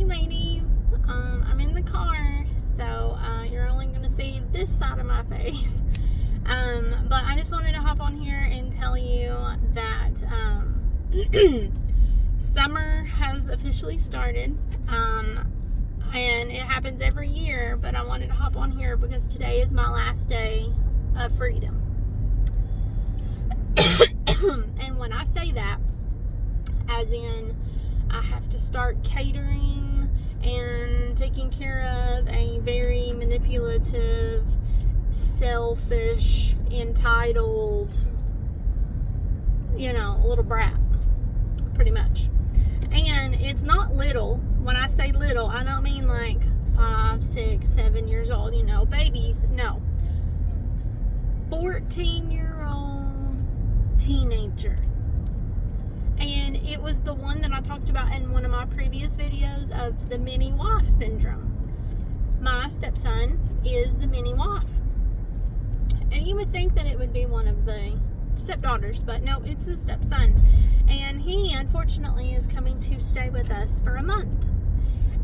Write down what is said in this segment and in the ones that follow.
ladies. I'm in the car, so you're only going to see this side of my face. But I just wanted to hop on here and tell you that summer has officially started. And it happens every year, but I wanted to hop on here because today is my last day of freedom. And when I say that, as in I have to start catering and taking care of a very manipulative, selfish, entitled, little brat, pretty much. And it's not little. When I say little, I don't mean like 5, 6, 7 years old, babies. No. 14-year-old teenager. And it was the one that I talked about in one of my previous videos of the mini wife syndrome. My stepson is the mini wife. And you would think that it would be one of the stepdaughters, but no, it's the stepson. And he, unfortunately, is coming to stay with us for a month.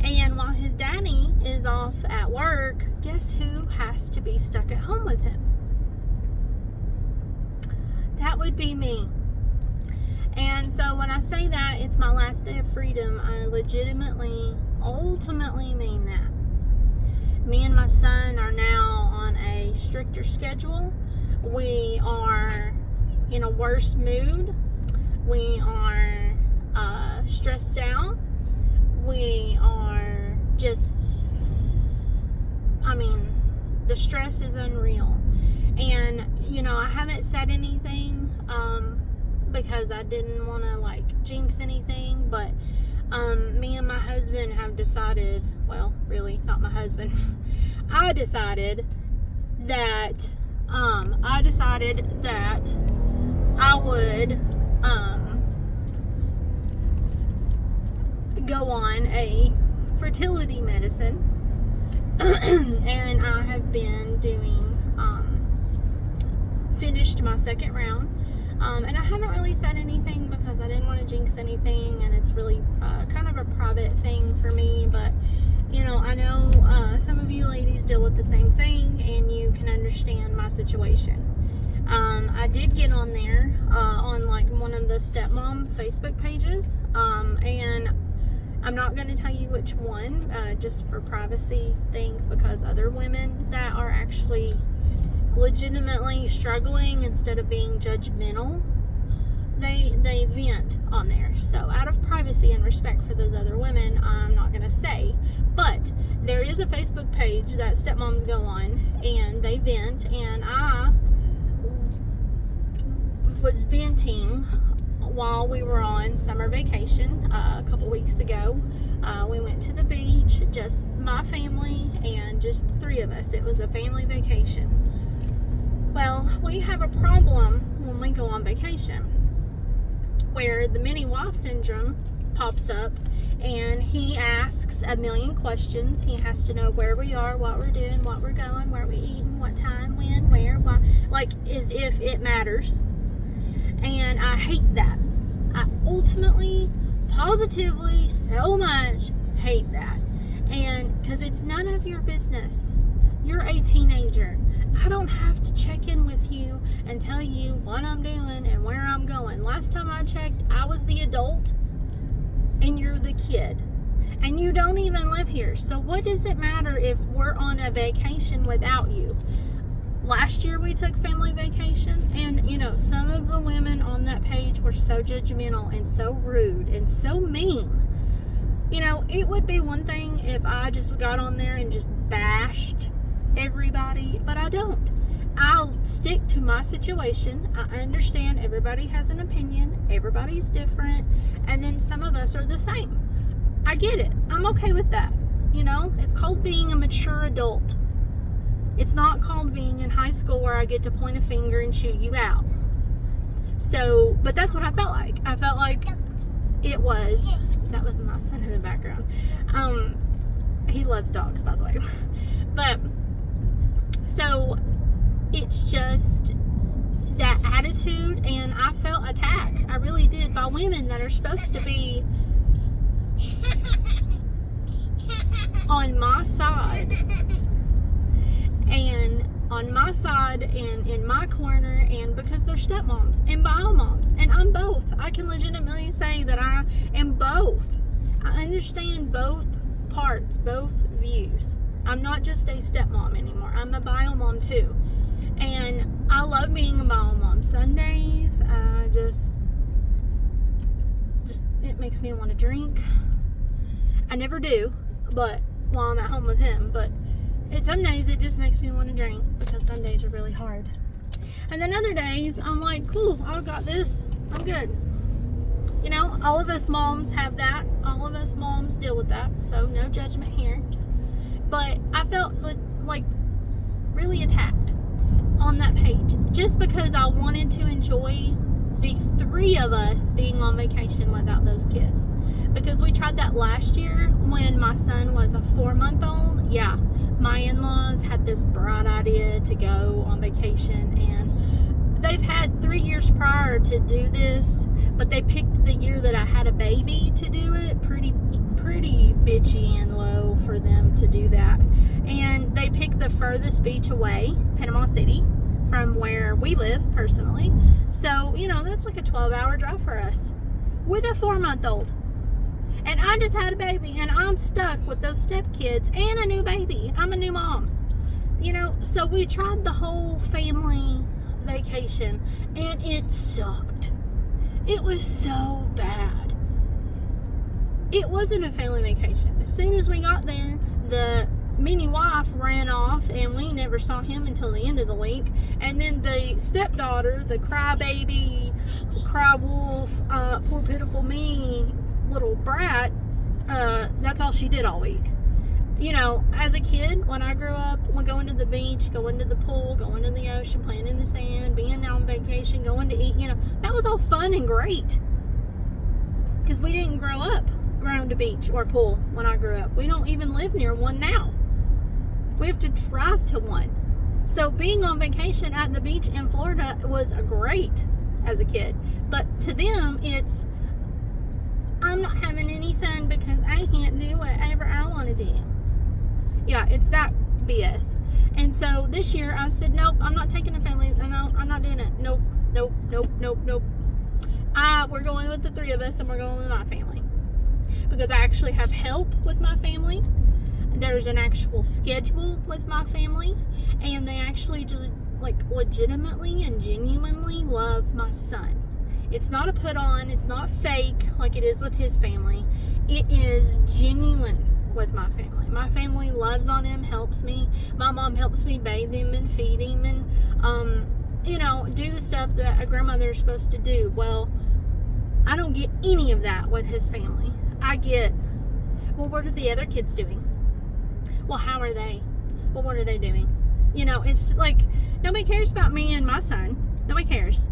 And while his daddy is off at work, guess who has to be stuck at home with him? That would be me. And so when I say that it's my last day of freedom, I legitimately, ultimately mean that. Me and my son are now on a stricter schedule. We are in a worse mood. We are stressed out. We are just, the stress is unreal. And, I haven't said anything because I didn't want to, jinx anything. But me and my husband have decided, well, really, not my husband. I decided that I would go on a fertility medicine. And I have been doing finished my second round, and I haven't really said anything because I didn't want to jinx anything, and it's really kind of a private thing for me. But I know some of you ladies deal with the same thing, and you can understand my situation. I did get on there on one of the stepmom Facebook pages, and I'm not going to tell you which one, just for privacy things, because other women that are actually legitimately struggling, instead of being judgmental, they vent on there. So out of privacy and respect for those other women, I'm not going to say. But there is a Facebook page that stepmoms go on, and they vent, and I was venting while we were on summer vacation a couple weeks ago. We went to the beach, just my family and just the three of us. It was a family vacation. Well, we have a problem when we go on vacation where the mini wife syndrome pops up, and he asks a million questions. He has to know where we are, what we're doing, what we're going, where we eating, what time, when, where, why, as if it matters. And I hate that. I ultimately, positively, so much hate that. And because it's none of your business. You're a teenager. I don't have to check in with you and tell you what I'm doing and where I'm going. Last time I checked, I was the adult and you're the kid. And you don't even live here. So what does it matter if we're on a vacation without you? Last year we took family vacation, and some of the women on that page were so judgmental and so rude and so mean. It would be one thing if I just got on there and just bashed everybody, but I don't. I'll stick to my situation. I understand everybody has an opinion, everybody's different, and then some of us are the same. I get it. I'm okay with that. It's called being a mature adult. It's not called being in high school where I get to point a finger and shoot you out. So, but that's what I felt like. I felt like it was, that was my son in the background. He loves dogs, by the way. But, so, it's just that attitude, and I felt attacked. I really did, by women that are supposed to be on my side. And on my side and in my corner, and because they're stepmoms and bio moms, and I'm both. I can legitimately say that I am both. I understand both parts, both views. I'm not just a stepmom anymore. I'm a bio mom too. And I love being a bio mom. Sundays, just it makes me want to drink. I never do, but while I'm at home with him, but some days it just makes me want to drink because Sundays are really hard. And then other days I'm like, cool, I've got this, I'm good. You know, all of us moms have that. All of us moms deal with that, so no judgment here. But I felt like really attacked on that page just because I wanted to enjoy the three of us being on vacation without those kids. Because we tried that last year when my son was a 4-month-old. Yeah, my in-laws had this bright idea to go on vacation, and they've had 3 years prior to do this, but they picked the year that I had a baby to do it. Pretty bitchy and low for them to do that. And they picked the furthest beach away, Panama City, from where we live personally. So, you know, that's like a 12-hour drive for us with a 4-month-old. And I just had a baby, and I'm stuck with those stepkids and a new baby. I'm a new mom. You know, so we tried the whole family vacation, and it sucked. It was so bad. It wasn't a family vacation. As soon as we got there, the mini wife ran off, and we never saw him until the end of the week. And then the stepdaughter, the crybaby, cry wolf, poor pitiful me little brat, that's all she did all week. You know, as a kid, when I grew up, when going to the beach, going to the pool, going to the ocean, playing in the sand, being on vacation, going to eat, you know, that was all fun and great. Because we didn't grow up around a beach or a pool when I grew up. We don't even live near one now. We have to drive to one. So being on vacation at the beach in Florida was great as a kid. But to them, it's, I'm not having any fun because I can't do whatever I want to do. Yeah, it's that BS. And so this year I said, nope, I'm not taking a family. No, I'm not doing it. Nope. We're going with the three of us, and we're going with my family. Because I actually have help with my family. There's an actual schedule with my family. And they actually just, like, legitimately and genuinely love my son. It's not a put on. It's not fake like it is with his family. It is genuine with my family. My family loves on him, helps me. My mom helps me bathe him and feed him and, you know, do the stuff that a grandmother is supposed to do. Well, I don't get any of that with his family. I get, well, what are the other kids doing? Well, how are they? Well, what are they doing? You know, it's just like, nobody cares about me and my son. Nobody cares.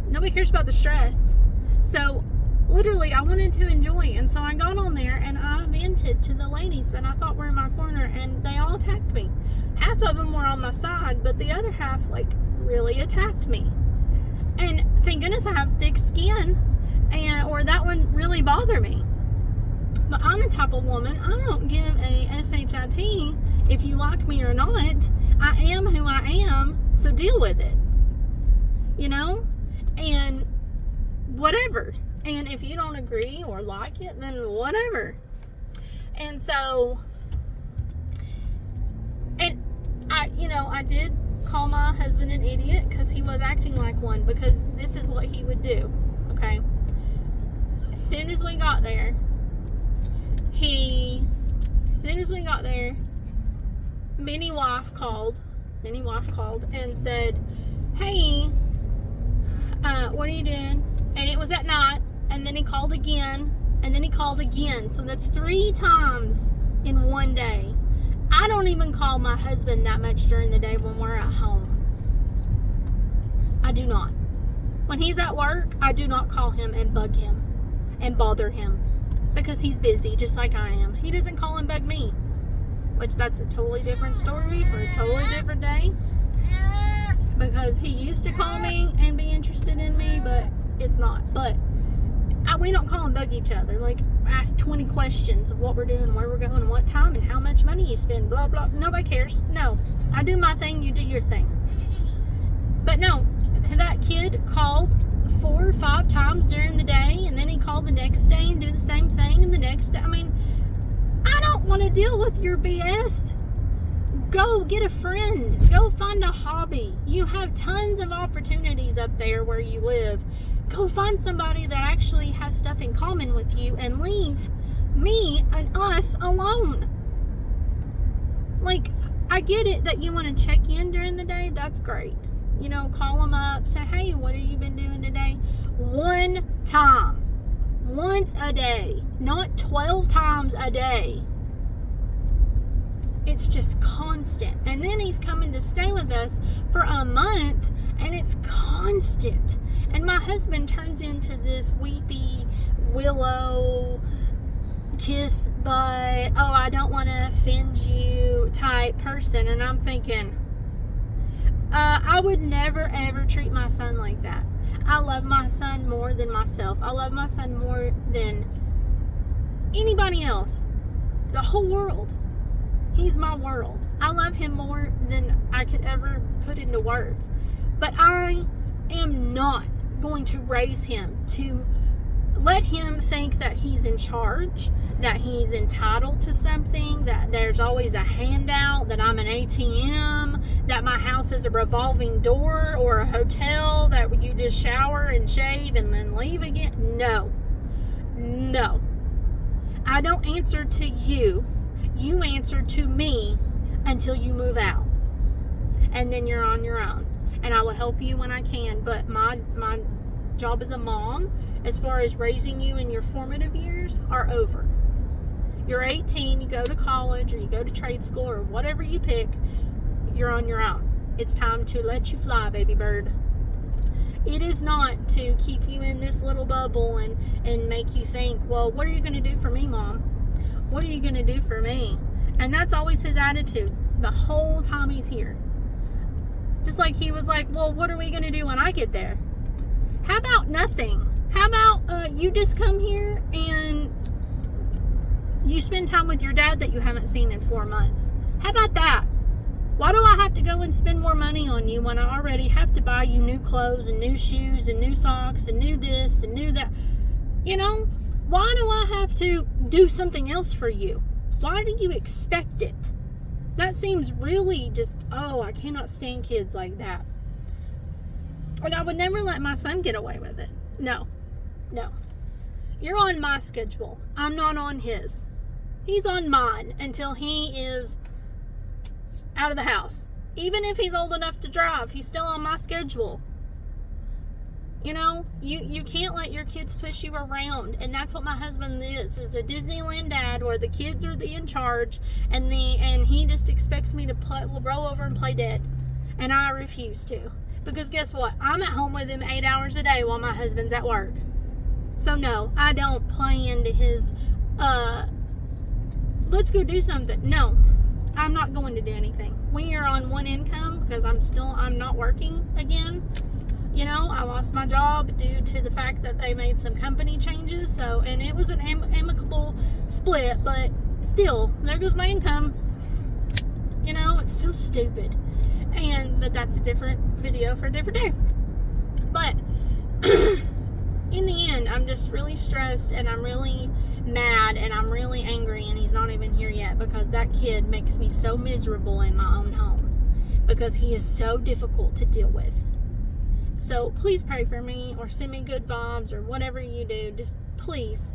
Nobody cares about the stress. So literally I wanted to enjoy, and so I got on there and I vented to the ladies that I thought were in my corner, and they all attacked me. Half of them were on my side, but the other half like really attacked me. And thank goodness I have thick skin, and or that wouldn't really bother me. But I'm the type of woman, I don't give a SHIT if you like me or not. I am who I am, so deal with it. You know? And whatever. And if you don't agree or like it, then whatever. And so, and I did call my husband an idiot because he was acting like one, because this is what he would do. Okay. As soon as we got there, Minnie wife called and said, hey, what are you doing? And it was at night, and then he called again, and then he called again. So that's 3 times in one day. I don't even call my husband that much during the day when we're at home. I do not. When he's at work, I do not call him and bug him and bother him, because he's busy just like I am. He doesn't call and bug me, which that's a totally different story for a totally different day, because he used to call me and be interested in me, but it's not. But we don't call and bug each other. Like, ask 20 questions of what we're doing, where we're going, what time, and how much money you spend, blah, blah. Nobody cares. No. I do my thing, you do your thing. But no, that kid called 4 or 5 times during the day, and then he called the next day and do the same thing, and the next day. I mean, I don't want to deal with your BS. Go get a friend. Go find a hobby. You have tons of opportunities up there where you live. Go find somebody that actually has stuff in common with you and leave me and us alone. Like, I get it that you want to check in during the day. That's great. You know, call them up. Say, hey, what have you been doing today? One time. Once a day. Not 12 times a day. It's just constant. And then he's coming to stay with us for a month, and it's constant. And my husband turns into this weepy willow kiss butt, oh, I don't want to offend you type person. And I'm thinking, I would never ever treat my son like that. I love my son more than myself. I love my son more than anybody else. The whole world. He's my world. I love him more than I could ever put into words. But I am not going to raise him to let him think that he's in charge, that he's entitled to something, that there's always a handout, that I'm an ATM, that my house is a revolving door or a hotel, that you just shower and shave and then leave again. No. No. I don't answer to you. You answer to me until you move out. And then you're on your own. And I will help you when I can. But my job as a mom, as far as raising you in your formative years, are over. You're 18, you go to college, or you go to trade school, or whatever you pick, you're on your own. It's time to let you fly, baby bird. It is not to keep you in this little bubble and make you think, well, what are you going to do for me, Mom? What are you going to do for me? And that's always his attitude the whole time he's here. Just like he was like, well, what are we going to do when I get there? How about nothing? How about you just come here and you spend time with your dad that you haven't seen in 4 months? How about that? Why do I have to go and spend more money on you when I already have to buy you new clothes and new shoes and new socks and new this and new that? You know, why do I have to do something else for you? Why do you expect it? That seems really just, oh, I cannot stand kids like that. And I would never let my son get away with it. No. No. You're on my schedule. I'm not on his. He's on mine until he is out of the house. Even if he's old enough to drive, he's still on my schedule. You know, you can't let your kids push you around. And that's what my husband is a Disneyland dad where the kids are in charge and he just expects me to roll over and play dead. And I refuse to. Because guess what? I'm at home with him 8 hours a day while my husband's at work. So no, I don't play into his, let's go do something. No, I'm not going to do anything. We are on one income because I'm not working again. You know, I lost my job due to the fact that they made some company changes. So, and it was an amicable split, but still, there goes my income. You know, it's so stupid. But that's a different video for a different day. But in the end, I'm just really stressed and I'm really mad and I'm really angry, and he's not even here yet because that kid makes me so miserable in my own home because he is so difficult to deal with. So please pray for me or send me good vibes or whatever you do. Just please,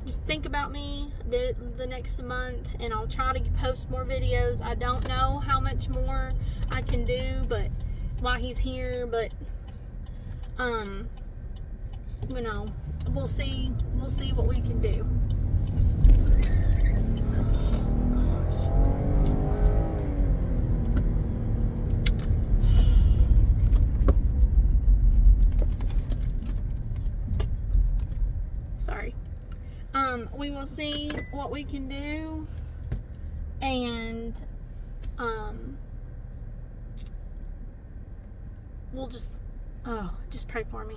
just think about me the next month, and I'll try to post more videos. I don't know how much more I can do, but while he's here, but you know, we'll see what we can do. Sorry. We will see what we can do, and we'll just pray for me.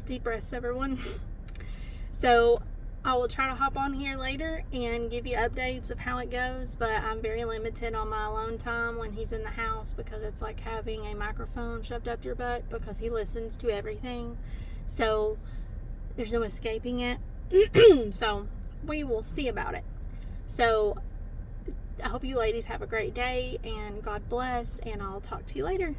Deep breaths, everyone. So I will try to hop on here later and give you updates of how it goes, but I'm very limited on my alone time when he's in the house because it's like having a microphone shoved up your butt because he listens to everything. So there's no escaping it. So we will see about it. So I hope you ladies have a great day and God bless, and I'll talk to you later.